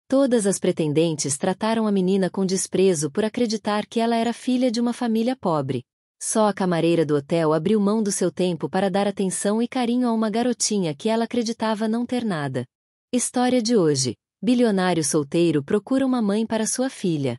Todas as pretendentes trataram a menina com desprezo por acreditar que ela era filha de uma família pobre. Só a camareira do hotel abriu mão do seu tempo para dar atenção e carinho a uma garotinha que ela acreditava não ter nada. História de hoje: bilionário solteiro procura uma mãe para sua filha.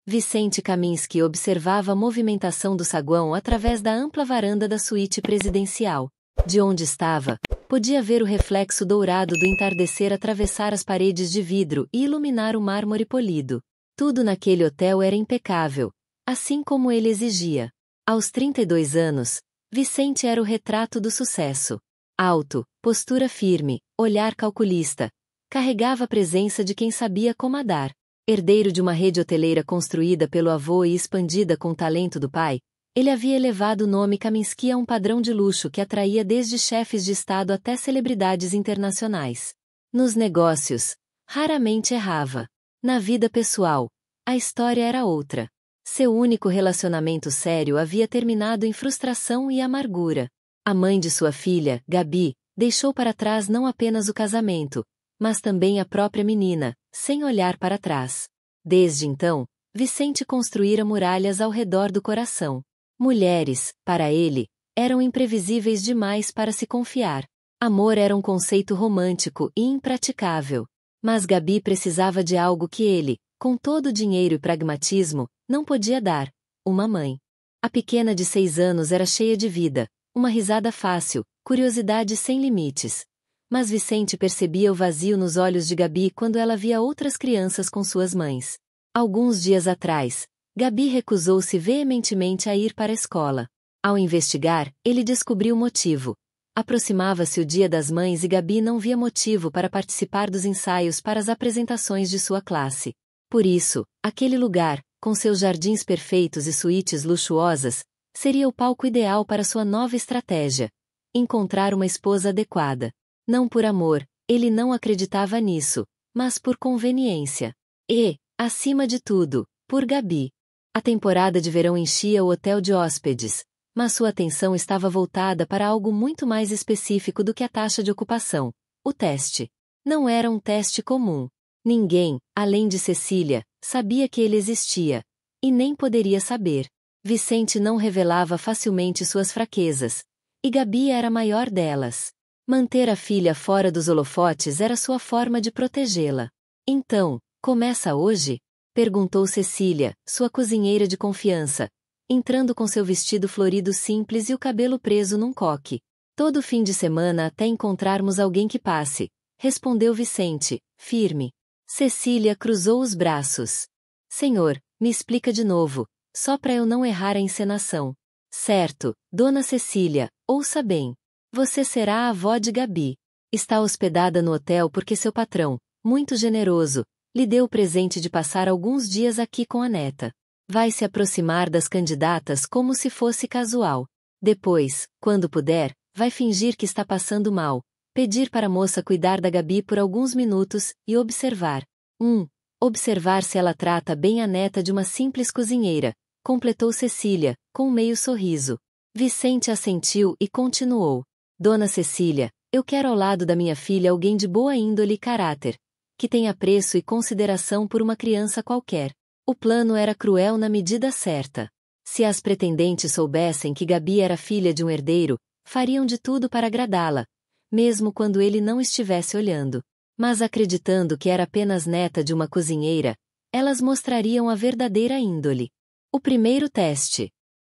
Vicente Kaminski observava a movimentação do saguão através da ampla varanda da suíte presidencial. De onde estava, podia ver o reflexo dourado do entardecer atravessar as paredes de vidro e iluminar o mármore polido. Tudo naquele hotel era impecável, assim como ele exigia. Aos 32 anos, Vicente era o retrato do sucesso. Alto, postura firme, olhar calculista. Carregava a presença de quem sabia comandar. Herdeiro de uma rede hoteleira construída pelo avô e expandida com o talento do pai, ele havia elevado o nome Kaminski a um padrão de luxo que atraía desde chefes de estado até celebridades internacionais. Nos negócios, raramente errava. Na vida pessoal, a história era outra. Seu único relacionamento sério havia terminado em frustração e amargura. A mãe de sua filha, Gabi, deixou para trás não apenas o casamento, mas também a própria menina, sem olhar para trás. Desde então, Vicente construíra muralhas ao redor do coração. Mulheres, para ele, eram imprevisíveis demais para se confiar. Amor era um conceito romântico e impraticável. Mas Gabi precisava de algo que ele, com todo o dinheiro e pragmatismo, não podia dar: uma mãe. A pequena de 6 anos era cheia de vida, uma risada fácil, curiosidade sem limites. Mas Vicente percebia o vazio nos olhos de Gabi quando ela via outras crianças com suas mães. Alguns dias atrás, Gabi recusou-se veementemente a ir para a escola. Ao investigar, ele descobriu o motivo. Aproximava-se o Dia das Mães e Gabi não via motivo para participar dos ensaios para as apresentações de sua classe. Por isso, aquele lugar, com seus jardins perfeitos e suítes luxuosas, seria o palco ideal para sua nova estratégia: encontrar uma esposa adequada. Não por amor, ele não acreditava nisso, mas por conveniência. E, acima de tudo, por Gabi. A temporada de verão enchia o hotel de hóspedes, mas sua atenção estava voltada para algo muito mais específico do que a taxa de ocupação: o teste. Não era um teste comum. Ninguém, além de Cecília, sabia que ele existia, e nem poderia saber. Vicente não revelava facilmente suas fraquezas, e Gabi era a maior delas. Manter a filha fora dos holofotes era sua forma de protegê-la. Então, começa hoje? Perguntou Cecília, sua cozinheira de confiança, entrando com seu vestido florido simples e o cabelo preso num coque. Todo fim de semana até encontrarmos alguém que passe, respondeu Vicente, firme. Cecília cruzou os braços. Senhor, me explica de novo, só para eu não errar a encenação. Certo, Dona Cecília, ouça bem. Você será a avó de Gabi. Está hospedada no hotel porque seu patrão, muito generoso, lhe deu o presente de passar alguns dias aqui com a neta. Vai se aproximar das candidatas como se fosse casual. Depois, quando puder, vai fingir que está passando mal, pedir para a moça cuidar da Gabi por alguns minutos e observar. Observar se ela trata bem a neta de uma simples cozinheira, completou Cecília, com um meio sorriso. Vicente assentiu e continuou. Dona Cecília, eu quero ao lado da minha filha alguém de boa índole e caráter, que tenha apreço e consideração por uma criança qualquer. O plano era cruel na medida certa. Se as pretendentes soubessem que Gabi era filha de um herdeiro, fariam de tudo para agradá-la, mesmo quando ele não estivesse olhando. Mas acreditando que era apenas neta de uma cozinheira, elas mostrariam a verdadeira índole. O primeiro teste.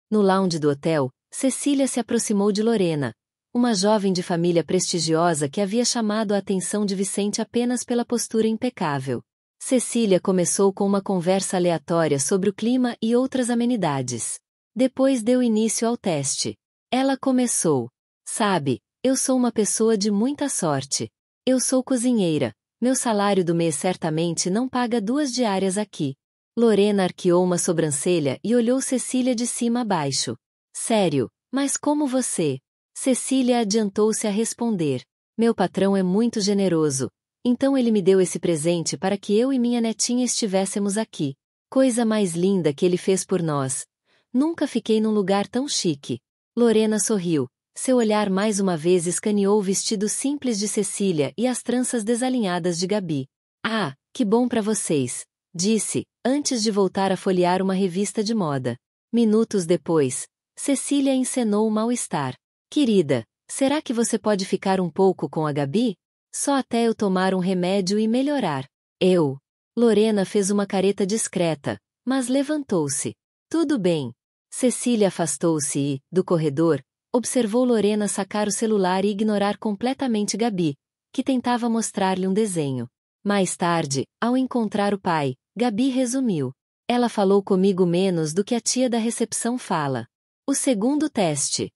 No lounge do hotel, Cecília se aproximou de Lorena, uma jovem de família prestigiosa que havia chamado a atenção de Vicente apenas pela postura impecável. Cecília começou com uma conversa aleatória sobre o clima e outras amenidades. Depois deu início ao teste. Ela começou. Sabe, eu sou uma pessoa de muita sorte. Eu sou cozinheira. Meu salário do mês certamente não paga 2 diárias aqui. Lorena arqueou uma sobrancelha e olhou Cecília de cima a baixo. Sério, mas como você? Cecília adiantou-se a responder. Meu patrão é muito generoso, então ele me deu esse presente para que eu e minha netinha estivéssemos aqui. Coisa mais linda que ele fez por nós. Nunca fiquei num lugar tão chique. Lorena sorriu. Seu olhar mais uma vez escaneou o vestido simples de Cecília e as tranças desalinhadas de Gabi. Ah, Que bom para vocês, disse, antes de voltar a folhear uma revista de moda. Minutos depois, Cecília encenou o mal-estar. Querida, será que você pode ficar um pouco com a Gabi? Só até eu tomar um remédio e melhorar. Eu. Lorena fez uma careta discreta, mas levantou-se. Tudo bem. Cecília afastou-se e, do corredor, observou Lorena sacar o celular e ignorar completamente Gabi, que tentava mostrar-lhe um desenho. Mais tarde, ao encontrar o pai, Gabi resumiu. Ela falou comigo menos do que a tia da recepção fala. O segundo teste.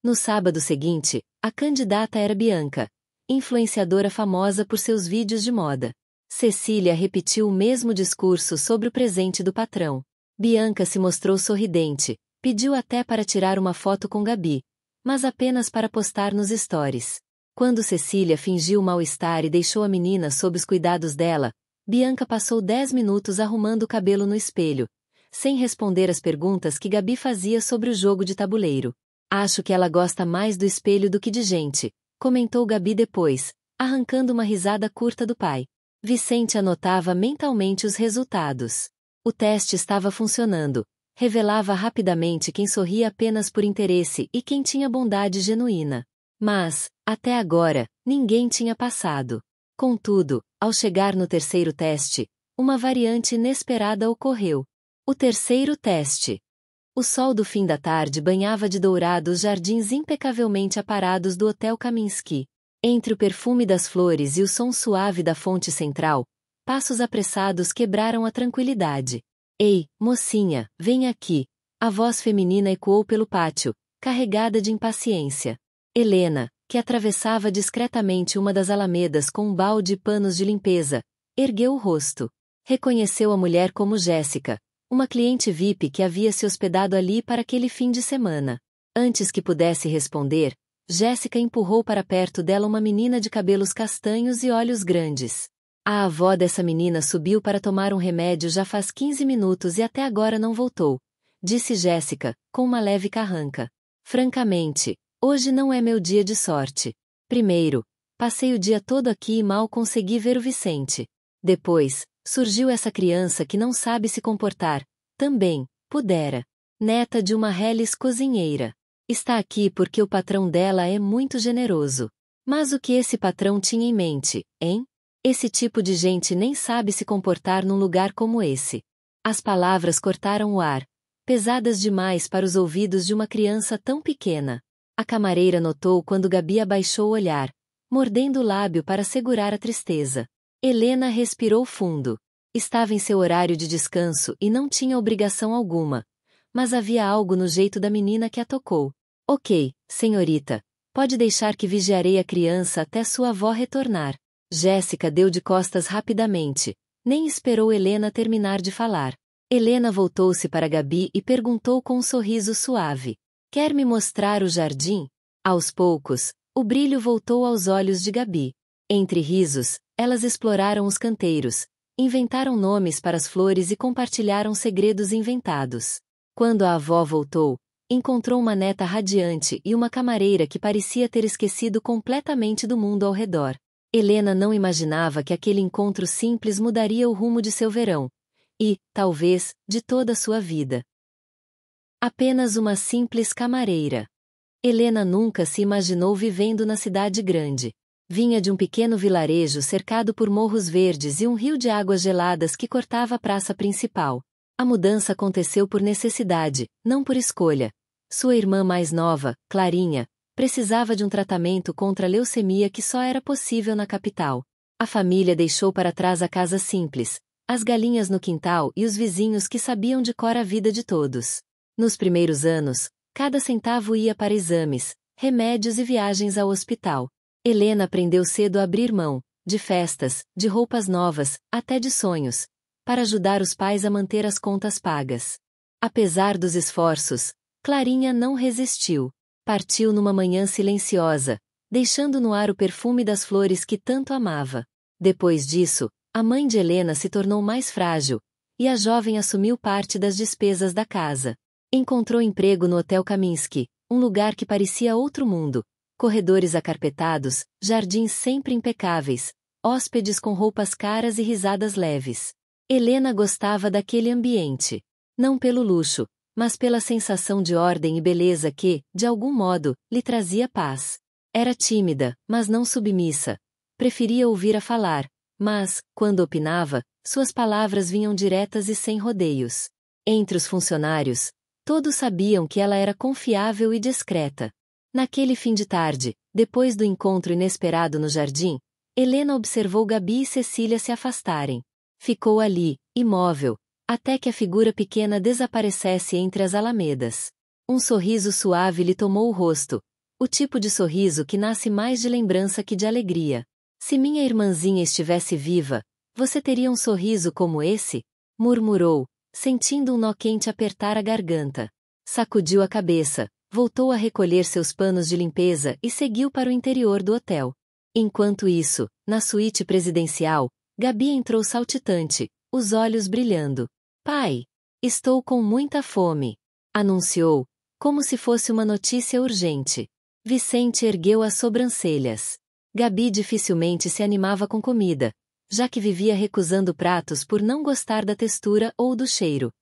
No sábado seguinte, a candidata era Bianca, influenciadora famosa por seus vídeos de moda. Cecília repetiu o mesmo discurso sobre o presente do patrão. Bianca se mostrou sorridente, pediu até para tirar uma foto com Gabi, mas apenas para postar nos stories. Quando Cecília fingiu mal-estar e deixou a menina sob os cuidados dela, Bianca passou 10 minutos arrumando o cabelo no espelho, sem responder às perguntas que Gabi fazia sobre o jogo de tabuleiro. Acho que ela gosta mais do espelho do que de gente, comentou Gabi depois, arrancando uma risada curta do pai. Vicente anotava mentalmente os resultados. O teste estava funcionando. Revelava rapidamente quem sorria apenas por interesse e quem tinha bondade genuína. Mas, até agora, ninguém tinha passado. Contudo, ao chegar no terceiro teste, uma variante inesperada ocorreu. O terceiro teste. O sol do fim da tarde banhava de dourado os jardins impecavelmente aparados do Hotel Kaminsky. Entre o perfume das flores e o som suave da fonte central, passos apressados quebraram a tranquilidade. Ei, mocinha, vem aqui. A voz feminina ecoou pelo pátio, carregada de impaciência. Helena, que atravessava discretamente uma das alamedas com um balde e panos de limpeza, ergueu o rosto. Reconheceu a mulher como Jéssica, uma cliente VIP que havia se hospedado ali para aquele fim de semana. Antes que pudesse responder, Jéssica empurrou para perto dela uma menina de cabelos castanhos e olhos grandes. A avó dessa menina subiu para tomar um remédio já faz 15 minutos e até agora não voltou, disse Jéssica, com uma leve carranca. Francamente, hoje não é meu dia de sorte. Primeiro, passei o dia todo aqui e mal consegui ver o Vicente. Depois, surgiu essa criança que não sabe se comportar. Também, pudera. Neta de uma reles cozinheira. Está aqui porque o patrão dela é muito generoso. Mas o que esse patrão tinha em mente, hein? Esse tipo de gente nem sabe se comportar num lugar como esse. As palavras cortaram o ar, pesadas demais para os ouvidos de uma criança tão pequena. A camareira notou quando Gabi abaixou o olhar, mordendo o lábio para segurar a tristeza. Helena respirou fundo. Estava em seu horário de descanso e não tinha obrigação alguma. Mas havia algo no jeito da menina que a tocou. Ok, senhorita. Pode deixar que vigiarei a criança até sua avó retornar. Jéssica deu de costas rapidamente. Nem esperou Helena terminar de falar. Helena voltou-se para Gabi e perguntou com um sorriso suave. Quer me mostrar o jardim? Aos poucos, o brilho voltou aos olhos de Gabi. Entre risos, elas exploraram os canteiros, inventaram nomes para as flores e compartilharam segredos inventados. Quando a avó voltou, encontrou uma neta radiante e uma camareira que parecia ter esquecido completamente do mundo ao redor. Helena não imaginava que aquele encontro simples mudaria o rumo de seu verão. E, talvez, de toda a sua vida. Apenas uma simples camareira. Helena nunca se imaginou vivendo na cidade grande. Vinha de um pequeno vilarejo cercado por morros verdes e um rio de águas geladas que cortava a praça principal. A mudança aconteceu por necessidade, não por escolha. Sua irmã mais nova, Clarinha, precisava de um tratamento contra a leucemia que só era possível na capital. A família deixou para trás a casa simples, as galinhas no quintal e os vizinhos que sabiam de cor a vida de todos. Nos primeiros anos, cada centavo ia para exames, remédios e viagens ao hospital. Helena aprendeu cedo a abrir mão, de festas, de roupas novas, até de sonhos, para ajudar os pais a manter as contas pagas. Apesar dos esforços, Clarinha não resistiu. Partiu numa manhã silenciosa, deixando no ar o perfume das flores que tanto amava. Depois disso, a mãe de Helena se tornou mais frágil, e a jovem assumiu parte das despesas da casa. Encontrou emprego no Hotel Kaminsky, um lugar que parecia outro mundo. Corredores acarpetados, jardins sempre impecáveis, hóspedes com roupas caras e risadas leves. Helena gostava daquele ambiente. Não pelo luxo, mas pela sensação de ordem e beleza que, de algum modo, lhe trazia paz. Era tímida, mas não submissa. Preferia ouvir a falar, mas, quando opinava, suas palavras vinham diretas e sem rodeios. Entre os funcionários, todos sabiam que ela era confiável e discreta. Naquele fim de tarde, depois do encontro inesperado no jardim, Helena observou Gabi e Cecília se afastarem. Ficou ali, imóvel, até que a figura pequena desaparecesse entre as alamedas. Um sorriso suave lhe tomou o rosto, o tipo de sorriso que nasce mais de lembrança que de alegria. Se minha irmãzinha estivesse viva, você teria um sorriso como esse? Murmurou, sentindo um nó quente apertar a garganta. Sacudiu a cabeça, voltou a recolher seus panos de limpeza e seguiu para o interior do hotel. Enquanto isso, na suíte presidencial, Gabi entrou saltitante, os olhos brilhando. Pai, estou com muita fome, anunciou, como se fosse uma notícia urgente. Vicente ergueu as sobrancelhas. Gabi dificilmente se animava com comida, já que vivia recusando pratos por não gostar da textura ou do cheiro.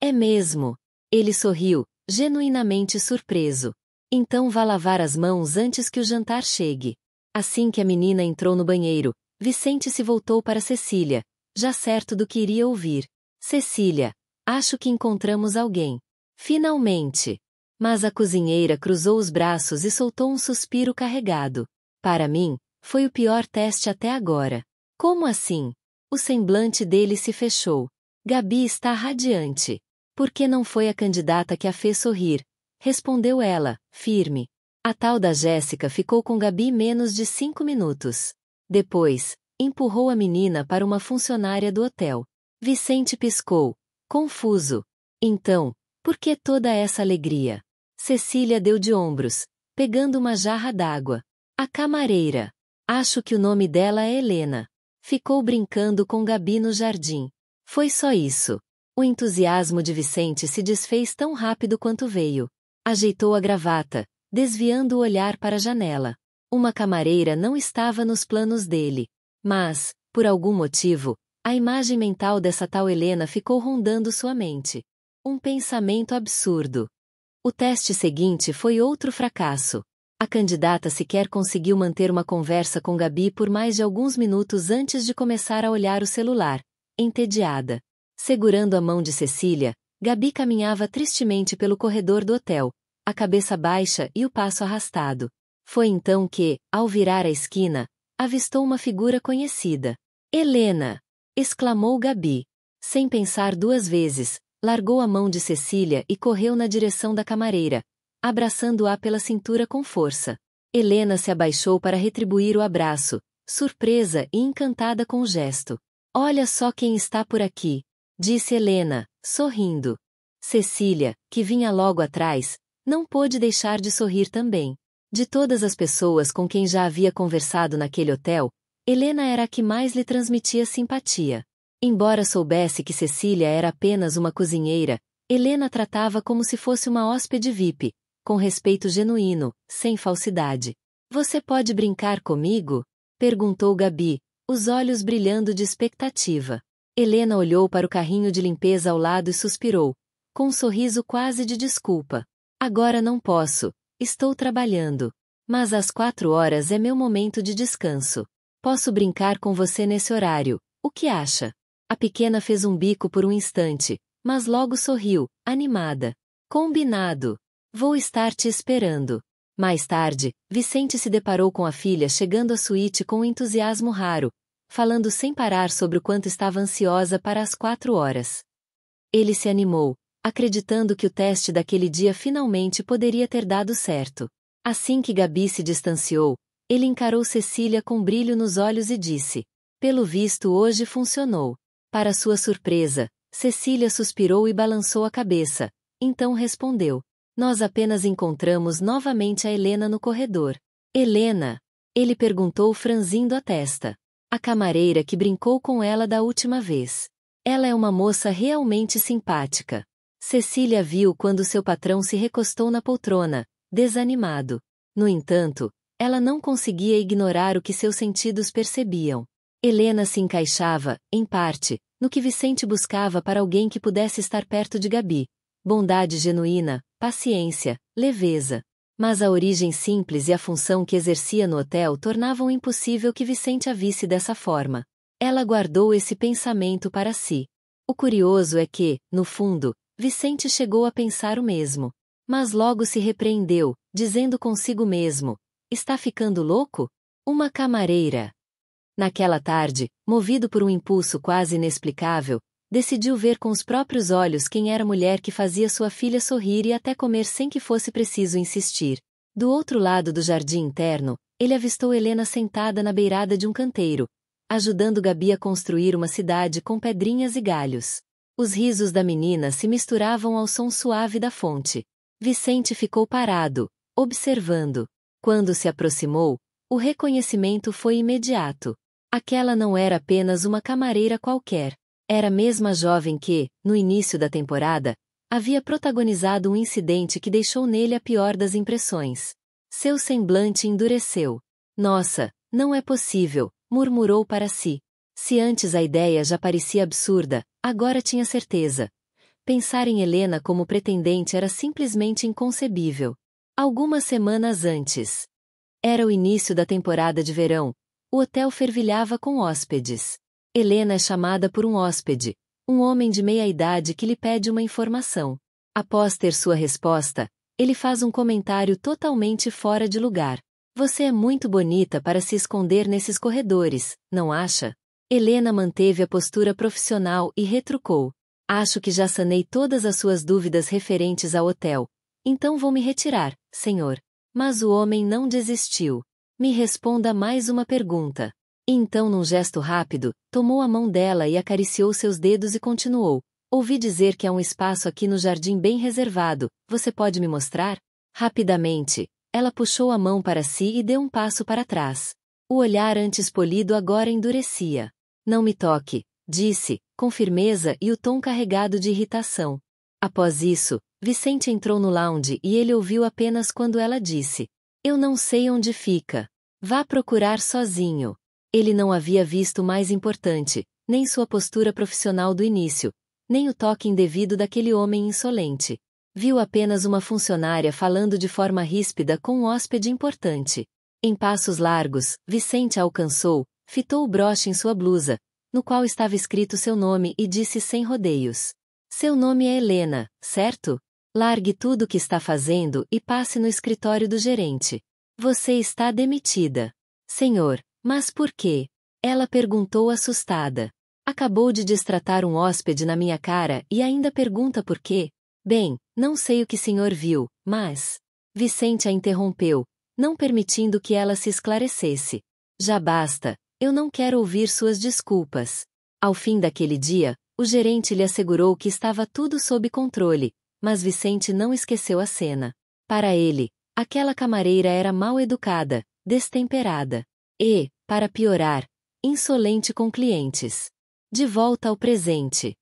É mesmo? Ele sorriu, genuinamente surpreso. Então vá lavar as mãos antes que o jantar chegue. Assim que a menina entrou no banheiro, Vicente se voltou para Cecília, já certo do que iria ouvir. Cecília, acho que encontramos alguém. Finalmente. Mas a cozinheira cruzou os braços e soltou um suspiro carregado. Para mim, foi o pior teste até agora. Como assim? O semblante dele se fechou. Gabi está radiante. Por que não foi a candidata que a fez sorrir? Respondeu ela, firme. A tal da Jéssica ficou com Gabi menos de 5 minutos. Depois, empurrou a menina para uma funcionária do hotel. Vicente piscou, confuso. Então, por que toda essa alegria? Cecília deu de ombros, pegando uma jarra d'água. A camareira. Acho que o nome dela é Helena. Ficou brincando com Gabi no jardim. Foi só isso. O entusiasmo de Vicente se desfez tão rápido quanto veio. Ajeitou a gravata, desviando o olhar para a janela. Uma camareira não estava nos planos dele. Mas, por algum motivo, a imagem mental dessa tal Helena ficou rondando sua mente. Um pensamento absurdo. O teste seguinte foi outro fracasso. A candidata sequer conseguiu manter uma conversa com Gabi por mais de alguns minutos antes de começar a olhar o celular, entediada. Segurando a mão de Cecília, Gabi caminhava tristemente pelo corredor do hotel, a cabeça baixa e o passo arrastado. Foi então que, ao virar a esquina, avistou uma figura conhecida. Helena! Exclamou Gabi. Sem pensar duas vezes, largou a mão de Cecília e correu na direção da camareira, abraçando-a pela cintura com força. Helena se abaixou para retribuir o abraço, surpresa e encantada com o gesto. Olha só quem está por aqui, disse Helena, sorrindo. Cecília, que vinha logo atrás, não pôde deixar de sorrir também. De todas as pessoas com quem já havia conversado naquele hotel, Helena era a que mais lhe transmitia simpatia. Embora soubesse que Cecília era apenas uma cozinheira, Helena tratava como se fosse uma hóspede VIP, com respeito genuíno, sem falsidade. Você pode brincar comigo? Perguntou Gabi, os olhos brilhando de expectativa. Helena olhou para o carrinho de limpeza ao lado e suspirou, com um sorriso quase de desculpa. Agora não posso, estou trabalhando. Mas às 4 horas é meu momento de descanso. Posso brincar com você nesse horário, o que acha? A pequena fez um bico por um instante, mas logo sorriu, animada. Combinado. Vou estar te esperando. Mais tarde, Vicente se deparou com a filha chegando à suíte com um entusiasmo raro, falando sem parar sobre o quanto estava ansiosa para as 4 horas. Ele se animou, acreditando que o teste daquele dia finalmente poderia ter dado certo. Assim que Gabi se distanciou, ele encarou Cecília com brilho nos olhos e disse: pelo visto hoje funcionou. Para sua surpresa, Cecília suspirou e balançou a cabeça, então respondeu: nós apenas encontramos novamente a Helena no corredor. Helena? Ele perguntou franzindo a testa. A camareira que brincou com ela da última vez. Ela é uma moça realmente simpática. Cecília viu quando seu patrão se recostou na poltrona, desanimado. No entanto, ela não conseguia ignorar o que seus sentidos percebiam. Helena se encaixava, em parte, no que Vicente buscava para alguém que pudesse estar perto de Gabi. Bondade genuína, paciência, leveza. Mas a origem simples e a função que exercia no hotel tornavam impossível que Vicente a visse dessa forma. Ela guardou esse pensamento para si. O curioso é que, no fundo, Vicente chegou a pensar o mesmo. Mas logo se repreendeu, dizendo consigo mesmo: está ficando louco? Uma camareira. Naquela tarde, movido por um impulso quase inexplicável, decidiu ver com os próprios olhos quem era a mulher que fazia sua filha sorrir e até comer sem que fosse preciso insistir. Do outro lado do jardim interno, ele avistou Helena sentada na beirada de um canteiro, ajudando Gabi a construir uma cidade com pedrinhas e galhos. Os risos da menina se misturavam ao som suave da fonte. Vicente ficou parado, observando. Quando se aproximou, o reconhecimento foi imediato. Aquela não era apenas uma camareira qualquer. Era a mesma jovem que, no início da temporada, havia protagonizado um incidente que deixou nele a pior das impressões. Seu semblante endureceu. Nossa, não é possível, murmurou para si. Se antes a ideia já parecia absurda, agora tinha certeza. Pensar em Helena como pretendente era simplesmente inconcebível. Algumas semanas antes. Era o início da temporada de verão. O hotel fervilhava com hóspedes. Helena é chamada por um hóspede, um homem de meia-idade que lhe pede uma informação. Após ter sua resposta, ele faz um comentário totalmente fora de lugar. Você é muito bonita para se esconder nesses corredores, não acha? Helena manteve a postura profissional e retrucou. Acho que já sanei todas as suas dúvidas referentes ao hotel. Então vou me retirar, senhor. Mas o homem não desistiu. Me responda mais uma pergunta. E então, num gesto rápido, tomou a mão dela e acariciou seus dedos e continuou. Ouvi dizer que há um espaço aqui no jardim bem reservado, você pode me mostrar? Rapidamente, ela puxou a mão para si e deu um passo para trás. O olhar antes polido agora endurecia. Não me toque, disse, com firmeza e o tom carregado de irritação. Após isso, Vicente entrou no lounge e ele ouviu apenas quando ela disse: eu não sei onde fica. Vá procurar sozinho. Ele não havia visto o mais importante, nem sua postura profissional do início, nem o toque indevido daquele homem insolente. Viu apenas uma funcionária falando de forma ríspida com um hóspede importante. Em passos largos, Vicente a alcançou, fitou o broche em sua blusa, no qual estava escrito seu nome e disse sem rodeios. Seu nome é Helena, certo? Largue tudo o que está fazendo e passe no escritório do gerente. Você está demitida. Senhor, mas por quê? Ela perguntou assustada. Acabou de destratar um hóspede na minha cara e ainda pergunta por quê? Bem, não sei o que o senhor viu, mas... Vicente a interrompeu, não permitindo que ela se esclarecesse. Já basta, eu não quero ouvir suas desculpas. Ao fim daquele dia, o gerente lhe assegurou que estava tudo sob controle, mas Vicente não esqueceu a cena. Para ele, aquela camareira era mal educada, destemperada. E, para piorar, insolente com clientes. De volta ao presente.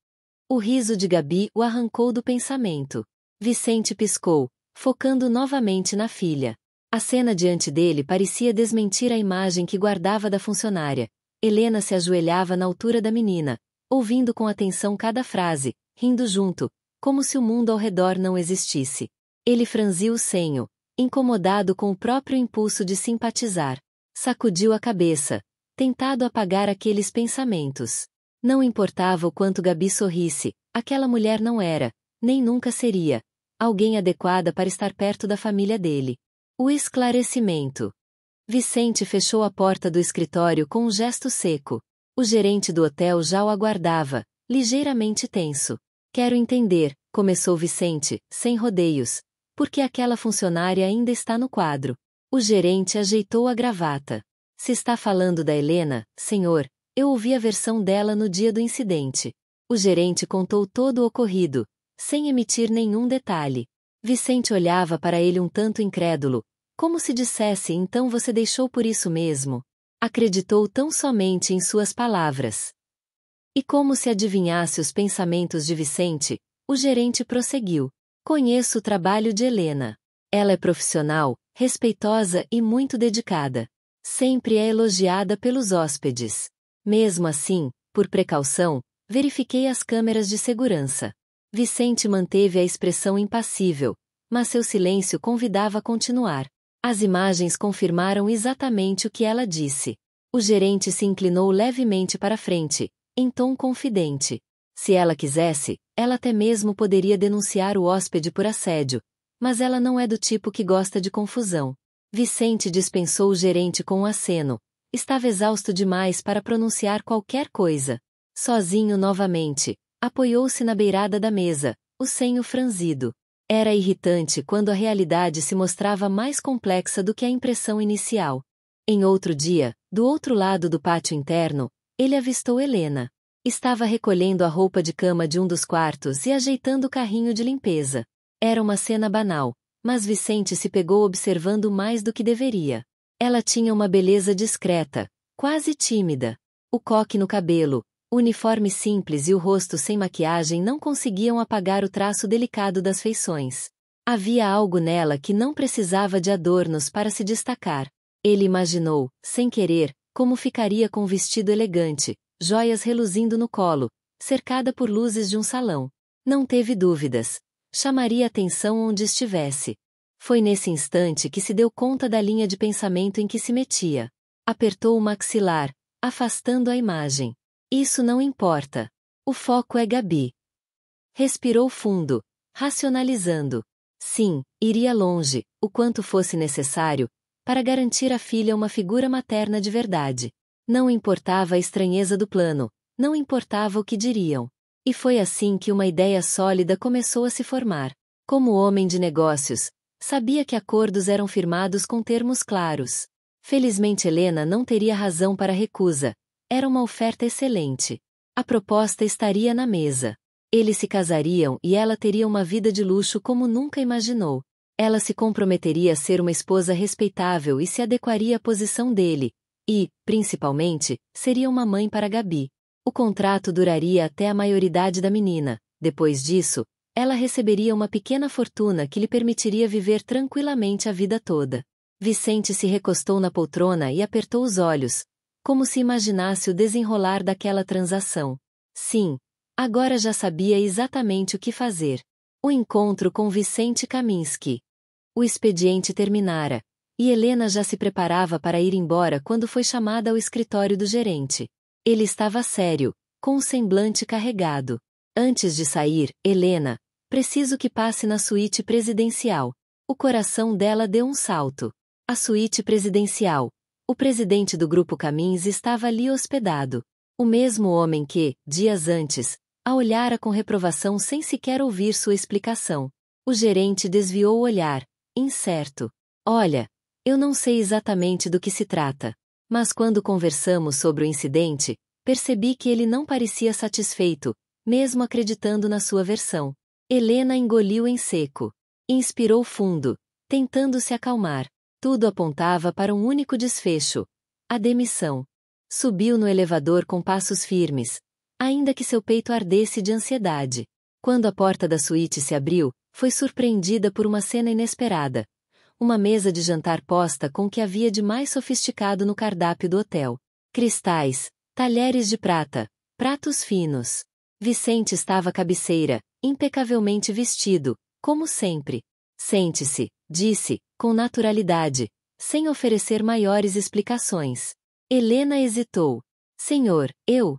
O riso de Gabi o arrancou do pensamento. Vicente piscou, focando novamente na filha. A cena diante dele parecia desmentir a imagem que guardava da funcionária. Helena se ajoelhava na altura da menina, ouvindo com atenção cada frase, rindo junto, como se o mundo ao redor não existisse. Ele franziu o senho, incomodado com o próprio impulso de simpatizar. Sacudiu a cabeça, tentado apagar aqueles pensamentos. Não importava o quanto Gabi sorrisse, aquela mulher não era, nem nunca seria, alguém adequada para estar perto da família dele. O esclarecimento. Vicente fechou a porta do escritório com um gesto seco. O gerente do hotel já o aguardava, ligeiramente tenso. Quero entender, começou Vicente, sem rodeios, porque aquela funcionária ainda está no quadro. O gerente ajeitou a gravata. Se está falando da Helena, senhor, eu ouvi a versão dela no dia do incidente. O gerente contou todo o ocorrido, sem emitir nenhum detalhe. Vicente olhava para ele um tanto incrédulo, como se dissesse: então você deixou por isso mesmo? Acreditou tão somente em suas palavras. E como se adivinhasse os pensamentos de Vicente, o gerente prosseguiu. Conheço o trabalho de Helena. Ela é profissional, respeitosa e muito dedicada. Sempre é elogiada pelos hóspedes. Mesmo assim, por precaução, verifiquei as câmeras de segurança. Vicente manteve a expressão impassível, mas seu silêncio convidava a continuar. As imagens confirmaram exatamente o que ela disse. O gerente se inclinou levemente para frente, em tom confidente. Se ela quisesse, ela até mesmo poderia denunciar o hóspede por assédio, mas ela não é do tipo que gosta de confusão. Vicente dispensou o gerente com um aceno. Estava exausto demais para pronunciar qualquer coisa. Sozinho novamente, apoiou-se na beirada da mesa, o senho franzido. Era irritante quando a realidade se mostrava mais complexa do que a impressão inicial. Em outro dia, do outro lado do pátio interno, ele avistou Helena. Estava recolhendo a roupa de cama de um dos quartos e ajeitando o carrinho de limpeza. Era uma cena banal, mas Vicente se pegou observando mais do que deveria. Ela tinha uma beleza discreta, quase tímida. O coque no cabelo, o uniforme simples e o rosto sem maquiagem não conseguiam apagar o traço delicado das feições. Havia algo nela que não precisava de adornos para se destacar. Ele imaginou, sem querer, como ficaria com um vestido elegante, joias reluzindo no colo, cercada por luzes de um salão. Não teve dúvidas. Chamaria atenção onde estivesse. Foi nesse instante que se deu conta da linha de pensamento em que se metia. Apertou o maxilar, afastando a imagem. Isso não importa. O foco é Gabi. Respirou fundo, racionalizando. Sim, iria longe, o quanto fosse necessário, para garantir à filha uma figura materna de verdade. Não importava a estranheza do plano, não importava o que diriam. E foi assim que uma ideia sólida começou a se formar. Como homem de negócios, sabia que acordos eram firmados com termos claros. Felizmente Helena não teria razão para recusa. Era uma oferta excelente. A proposta estaria na mesa. Eles se casariam e ela teria uma vida de luxo como nunca imaginou. Ela se comprometeria a ser uma esposa respeitável e se adequaria à posição dele. E, principalmente, seria uma mãe para Gabi. O contrato duraria até a maioridade da menina. Depois disso, ela receberia uma pequena fortuna que lhe permitiria viver tranquilamente a vida toda. Vicente se recostou na poltrona e apertou os olhos, como se imaginasse o desenrolar daquela transação. Sim, agora já sabia exatamente o que fazer. O encontro com Vicente Kaminski. O expediente terminara, e Helena já se preparava para ir embora quando foi chamada ao escritório do gerente. Ele estava sério, com o semblante carregado. Antes de sair, Helena, preciso que passe na suíte presidencial. O coração dela deu um salto. A suíte presidencial. O presidente do Grupo Camins estava ali hospedado. O mesmo homem que, dias antes, a olhara com reprovação sem sequer ouvir sua explicação. O gerente desviou o olhar, incerto. Olha, eu não sei exatamente do que se trata. Mas quando conversamos sobre o incidente, percebi que ele não parecia satisfeito, mesmo acreditando na sua versão. Helena engoliu em seco. Inspirou fundo, tentando se acalmar. Tudo apontava para um único desfecho: a demissão. Subiu no elevador com passos firmes, ainda que seu peito ardesse de ansiedade. Quando a porta da suíte se abriu, foi surpreendida por uma cena inesperada. Uma mesa de jantar posta com o que havia de mais sofisticado no cardápio do hotel. Cristais, talheres de prata, pratos finos. Vicente estava à cabeceira, impecavelmente vestido, como sempre. Sente-se, disse, com naturalidade, sem oferecer maiores explicações. Helena hesitou. Senhor, eu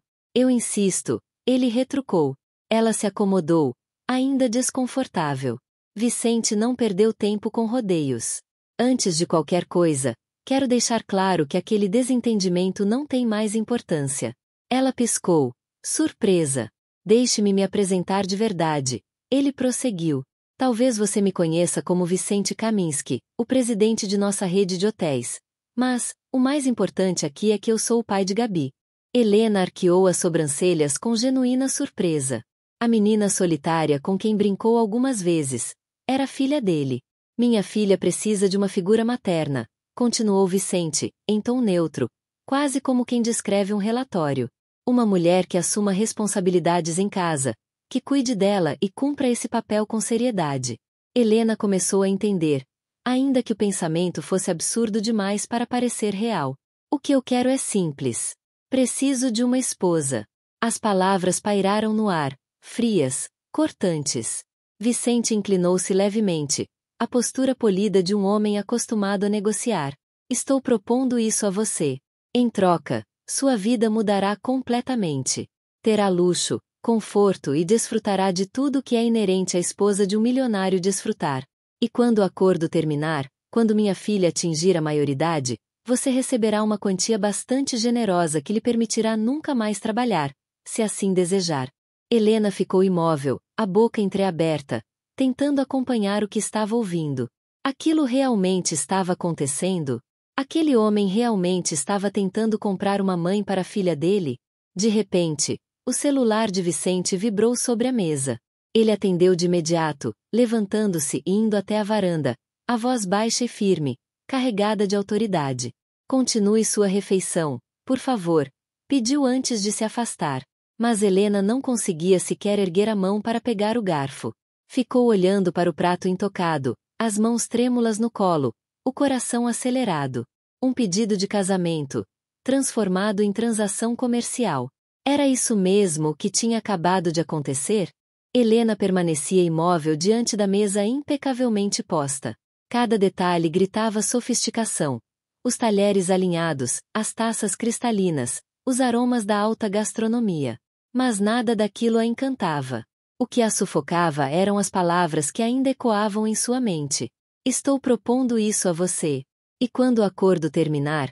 insisto, ele retrucou. Ela se acomodou, ainda desconfortável. Vicente não perdeu tempo com rodeios. Antes de qualquer coisa, quero deixar claro que aquele desentendimento não tem mais importância. Ela piscou, surpresa. Deixe-me me apresentar de verdade. Ele prosseguiu. Talvez você me conheça como Vicente Kaminski, o presidente de nossa rede de hotéis. Mas, o mais importante aqui é que eu sou o pai de Gabi. Helena arqueou as sobrancelhas com genuína surpresa. A menina solitária com quem brincou algumas vezes. Era filha dele. Minha filha precisa de uma figura materna, continuou Vicente, em tom neutro, quase como quem descreve um relatório. Uma mulher que assuma responsabilidades em casa, que cuide dela e cumpra esse papel com seriedade. Helena começou a entender, ainda que o pensamento fosse absurdo demais para parecer real. O que eu quero é simples. Preciso de uma esposa. As palavras pairaram no ar, frias, cortantes. Vicente inclinou-se levemente, a postura polida de um homem acostumado a negociar. Estou propondo isso a você. Em troca, sua vida mudará completamente. Terá luxo, conforto e desfrutará de tudo que é inerente à esposa de um milionário desfrutar. E quando o acordo terminar, quando minha filha atingir a maioridade, você receberá uma quantia bastante generosa que lhe permitirá nunca mais trabalhar, se assim desejar. Helena ficou imóvel, a boca entreaberta, tentando acompanhar o que estava ouvindo. Aquilo realmente estava acontecendo? Aquele homem realmente estava tentando comprar uma mãe para a filha dele? De repente, o celular de Vicente vibrou sobre a mesa. Ele atendeu de imediato, levantando-se e indo até a varanda, a voz baixa e firme, carregada de autoridade. Continue sua refeição, por favor, pediu antes de se afastar. Mas Helena não conseguia sequer erguer a mão para pegar o garfo. Ficou olhando para o prato intocado, as mãos trêmulas no colo, o coração acelerado. Um pedido de casamento, transformado em transação comercial. Era isso mesmo que tinha acabado de acontecer? Helena permanecia imóvel diante da mesa impecavelmente posta. Cada detalhe gritava sofisticação. Os talheres alinhados, as taças cristalinas, os aromas da alta gastronomia. Mas nada daquilo a encantava. O que a sufocava eram as palavras que ainda ecoavam em sua mente. Estou propondo isso a você. E quando o acordo terminar,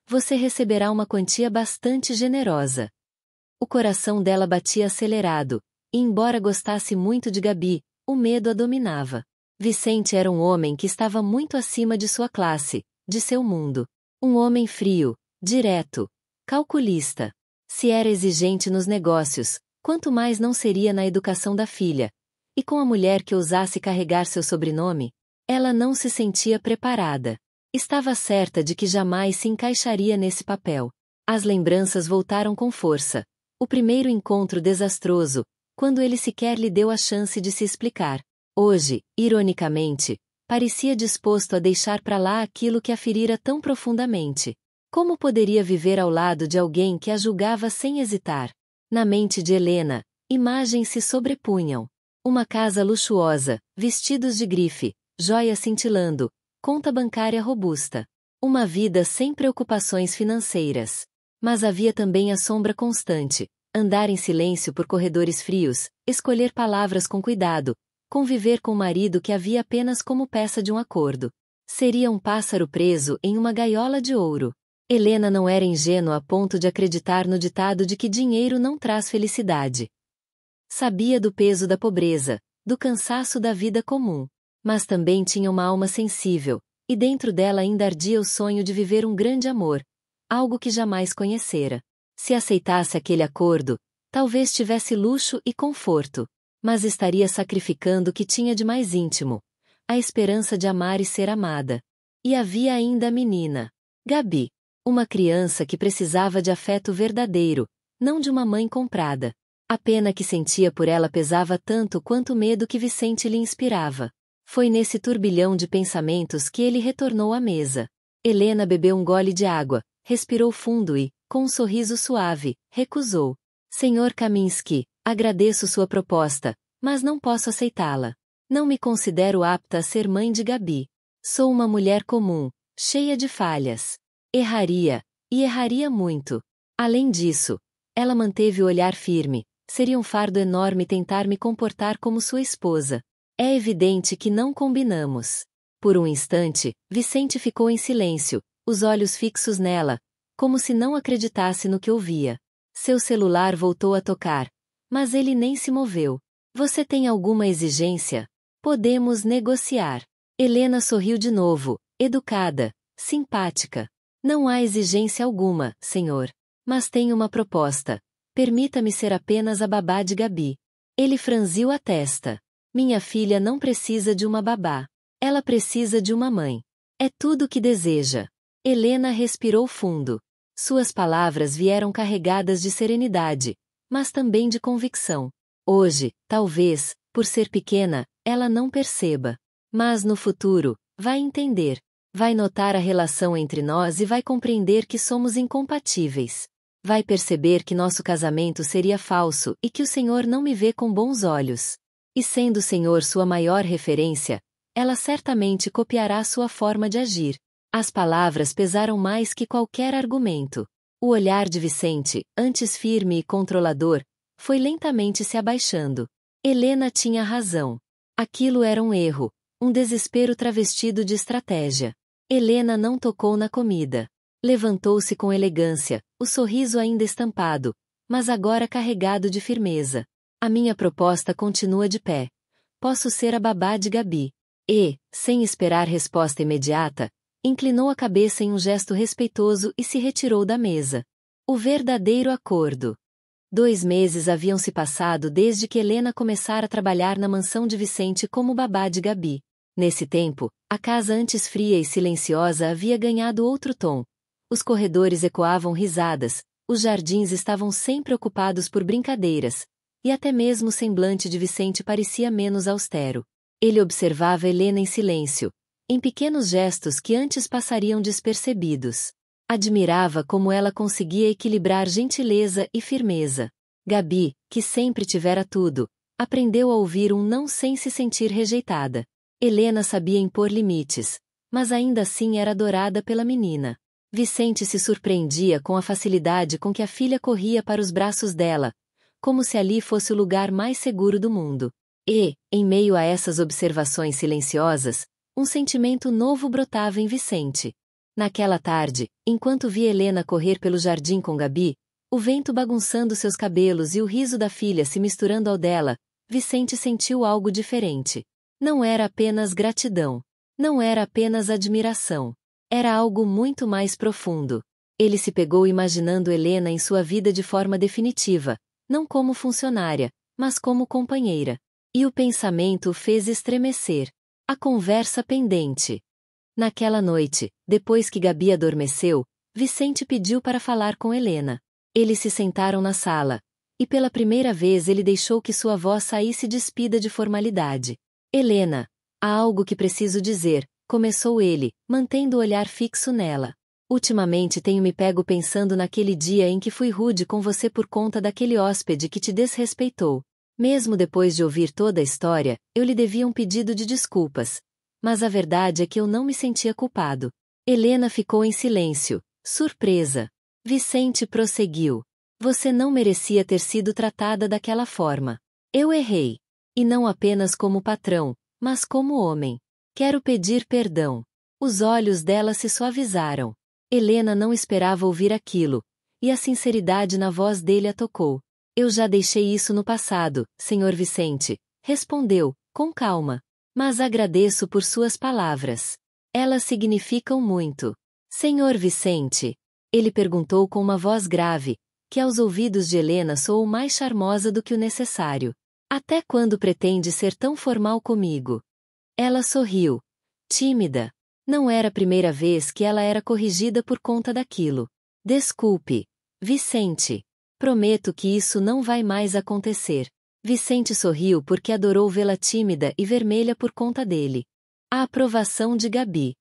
você receberá uma quantia bastante generosa. O coração dela batia acelerado, e embora gostasse muito de Gabi, o medo a dominava. Vicente era um homem que estava muito acima de sua classe, de seu mundo. Um homem frio, direto, calculista. Se era exigente nos negócios, quanto mais não seria na educação da filha. E com a mulher que ousasse carregar seu sobrenome, ela não se sentia preparada. Estava certa de que jamais se encaixaria nesse papel. As lembranças voltaram com força. O primeiro encontro desastroso, quando ele sequer lhe deu a chance de se explicar. Hoje, ironicamente, parecia disposto a deixar para lá aquilo que a ferira tão profundamente. Como poderia viver ao lado de alguém que a julgava sem hesitar? Na mente de Helena, imagens se sobrepunham. Uma casa luxuosa, vestidos de grife, joias cintilando, conta bancária robusta. Uma vida sem preocupações financeiras. Mas havia também a sombra constante, andar em silêncio por corredores frios, escolher palavras com cuidado, conviver com o marido que havia apenas como peça de um acordo. Seria um pássaro preso em uma gaiola de ouro. Helena não era ingênua a ponto de acreditar no ditado de que dinheiro não traz felicidade. Sabia do peso da pobreza, do cansaço da vida comum. Mas também tinha uma alma sensível, e dentro dela ainda ardia o sonho de viver um grande amor, algo que jamais conhecera. Se aceitasse aquele acordo, talvez tivesse luxo e conforto, mas estaria sacrificando o que tinha de mais íntimo, a esperança de amar e ser amada. E havia ainda a menina, Gabi, uma criança que precisava de afeto verdadeiro, não de uma mãe comprada. A pena que sentia por ela pesava tanto quanto o medo que Vicente lhe inspirava. Foi nesse turbilhão de pensamentos que ele retornou à mesa. Helena bebeu um gole de água, respirou fundo e, com um sorriso suave, recusou. Senhor Kaminsky, agradeço sua proposta, mas não posso aceitá-la. Não me considero apta a ser mãe de Gabi. Sou uma mulher comum, cheia de falhas. Erraria, e erraria muito. Além disso, ela manteve o olhar firme. Seria um fardo enorme tentar me comportar como sua esposa. É evidente que não combinamos. Por um instante, Vicente ficou em silêncio, os olhos fixos nela, como se não acreditasse no que ouvia. Seu celular voltou a tocar, mas ele nem se moveu. Você tem alguma exigência? Podemos negociar. Helena sorriu de novo, educada, simpática. Não há exigência alguma, senhor. Mas tenho uma proposta. Permita-me ser apenas a babá de Gabi. Ele franziu a testa. Minha filha não precisa de uma babá. Ela precisa de uma mãe. É tudo o que deseja. Helena respirou fundo. Suas palavras vieram carregadas de serenidade, mas também de convicção. Hoje, talvez, por ser pequena, ela não perceba. Mas no futuro, vai entender. Vai notar a relação entre nós e vai compreender que somos incompatíveis. Vai perceber que nosso casamento seria falso e que o Senhor não me vê com bons olhos. E sendo o Senhor sua maior referência, ela certamente copiará sua forma de agir. As palavras pesaram mais que qualquer argumento. O olhar de Vicente, antes firme e controlador, foi lentamente se abaixando. Helena tinha razão. Aquilo era um erro, um desespero travestido de estratégia. Helena não tocou na comida. Levantou-se com elegância, o sorriso ainda estampado, mas agora carregado de firmeza. A minha proposta continua de pé. Posso ser a babá de Gabi. E, sem esperar resposta imediata, inclinou a cabeça em um gesto respeitoso e se retirou da mesa. O verdadeiro acordo. 2 meses haviam se passado desde que Helena começara a trabalhar na mansão de Vicente como babá de Gabi. Nesse tempo, a casa antes fria e silenciosa havia ganhado outro tom. Os corredores ecoavam risadas, os jardins estavam sempre ocupados por brincadeiras, e até mesmo o semblante de Vicente parecia menos austero. Ele observava Helena em silêncio, em pequenos gestos que antes passariam despercebidos. Admirava como ela conseguia equilibrar gentileza e firmeza. Gabi, que sempre tivera tudo, aprendeu a ouvir um não sem se sentir rejeitada. Helena sabia impor limites, mas ainda assim era adorada pela menina. Vicente se surpreendia com a facilidade com que a filha corria para os braços dela, como se ali fosse o lugar mais seguro do mundo. E, em meio a essas observações silenciosas, um sentimento novo brotava em Vicente. Naquela tarde, enquanto via Helena correr pelo jardim com Gabi, o vento bagunçando seus cabelos e o riso da filha se misturando ao dela, Vicente sentiu algo diferente. Não era apenas gratidão. Não era apenas admiração. Era algo muito mais profundo. Ele se pegou imaginando Helena em sua vida de forma definitiva, não como funcionária, mas como companheira. E o pensamento o fez estremecer. A conversa pendente. Naquela noite, depois que Gabi adormeceu, Vicente pediu para falar com Helena. Eles se sentaram na sala, e pela primeira vez ele deixou que sua voz saísse despida de formalidade. Helena, há algo que preciso dizer, começou ele, mantendo o olhar fixo nela. Ultimamente tenho me pego pensando naquele dia em que fui rude com você por conta daquele hóspede que te desrespeitou. Mesmo depois de ouvir toda a história, eu lhe devia um pedido de desculpas. Mas a verdade é que eu não me sentia culpado. Helena ficou em silêncio, surpresa. Vicente prosseguiu. Você não merecia ter sido tratada daquela forma. Eu errei. E não apenas como patrão, mas como homem. Quero pedir perdão. Os olhos dela se suavizaram. Helena não esperava ouvir aquilo, e a sinceridade na voz dele a tocou. Eu já deixei isso no passado, Sr. Vicente, respondeu, com calma. Mas agradeço por suas palavras. Elas significam muito. Sr. Vicente? Ele perguntou com uma voz grave, que aos ouvidos de Helena soou mais charmosa do que o necessário. Até quando pretende ser tão formal comigo? Ela sorriu. Tímida. Não era a primeira vez que ela era corrigida por conta daquilo. Desculpe. Vicente. Prometo que isso não vai mais acontecer. Vicente sorriu porque adorou vê-la tímida e vermelha por conta dele. A aprovação de Gabi.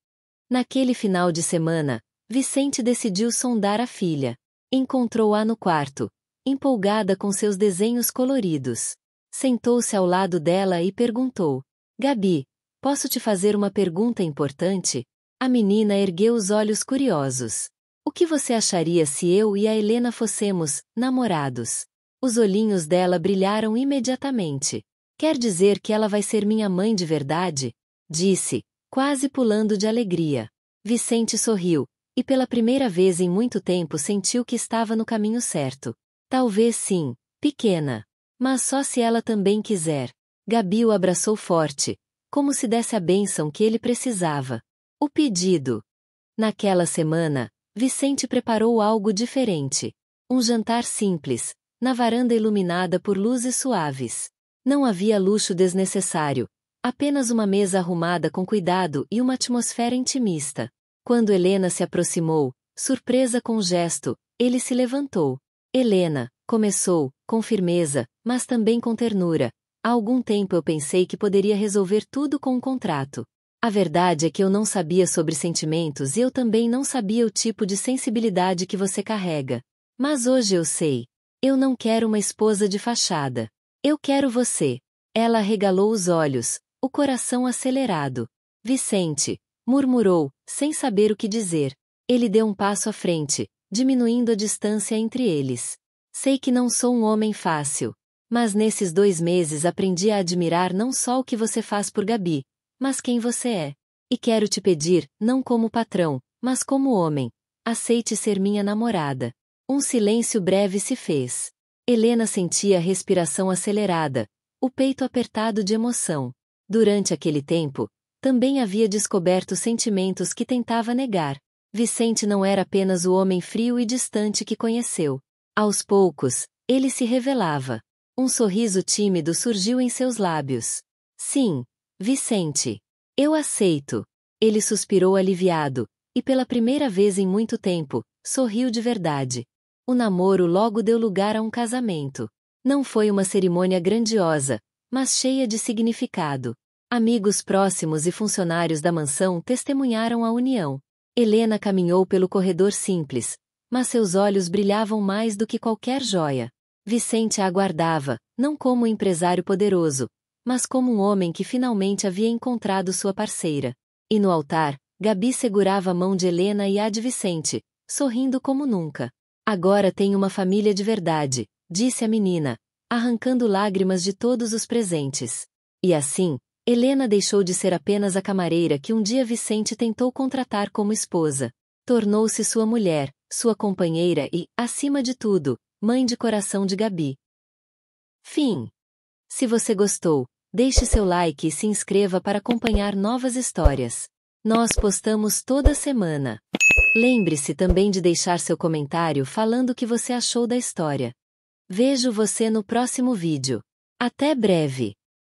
Naquele final de semana, Vicente decidiu sondar a filha. Encontrou-a no quarto, empolgada com seus desenhos coloridos. Sentou-se ao lado dela e perguntou: Gabi, posso te fazer uma pergunta importante? A menina ergueu os olhos curiosos. O que você acharia se eu e a Helena fossemos namorados? Os olhinhos dela brilharam imediatamente. Quer dizer que ela vai ser minha mãe de verdade? Disse, quase pulando de alegria. Vicente sorriu, e pela primeira vez em muito tempo sentiu que estava no caminho certo. Talvez sim, pequena. Mas só se ela também quiser. Gabi o abraçou forte, como se desse a bênção que ele precisava. O pedido. Naquela semana, Vicente preparou algo diferente. Um jantar simples, na varanda iluminada por luzes suaves. Não havia luxo desnecessário, apenas uma mesa arrumada com cuidado e uma atmosfera intimista. Quando Helena se aproximou, surpresa com o gesto, ele se levantou. Helena, começou, com firmeza, mas também com ternura. Há algum tempo eu pensei que poderia resolver tudo com um contrato. A verdade é que eu não sabia sobre sentimentos e eu também não sabia o tipo de sensibilidade que você carrega. Mas hoje eu sei. Eu não quero uma esposa de fachada. Eu quero você. Ela arregalou os olhos, o coração acelerado. Vicente, murmurou, sem saber o que dizer. Ele deu um passo à frente, diminuindo a distância entre eles. Sei que não sou um homem fácil. Mas nesses 2 meses aprendi a admirar não só o que você faz por Gabi, mas quem você é. E quero te pedir, não como patrão, mas como homem. Aceite ser minha namorada. Um silêncio breve se fez. Helena sentia a respiração acelerada, o peito apertado de emoção. Durante aquele tempo, também havia descoberto sentimentos que tentava negar. Vicente não era apenas o homem frio e distante que conheceu. Aos poucos, ele se revelava. Um sorriso tímido surgiu em seus lábios. Sim, Vicente. Eu aceito. Ele suspirou aliviado, e pela primeira vez em muito tempo, sorriu de verdade. O namoro logo deu lugar a um casamento. Não foi uma cerimônia grandiosa, mas cheia de significado. Amigos próximos e funcionários da mansão testemunharam a união. Helena caminhou pelo corredor simples, mas seus olhos brilhavam mais do que qualquer joia. Vicente a aguardava, não como um empresário poderoso, mas como um homem que finalmente havia encontrado sua parceira. E no altar, Gabi segurava a mão de Helena e a de Vicente, sorrindo como nunca. Agora tenho uma família de verdade, disse a menina, arrancando lágrimas de todos os presentes. E assim, Helena deixou de ser apenas a camareira que um dia Vicente tentou contratar como esposa. Tornou-se sua mulher, sua companheira e, acima de tudo, mãe de coração de Gabi. Fim. Se você gostou, deixe seu like e se inscreva para acompanhar novas histórias. Nós postamos toda semana. Lembre-se também de deixar seu comentário falando o que você achou da história. Vejo você no próximo vídeo. Até breve!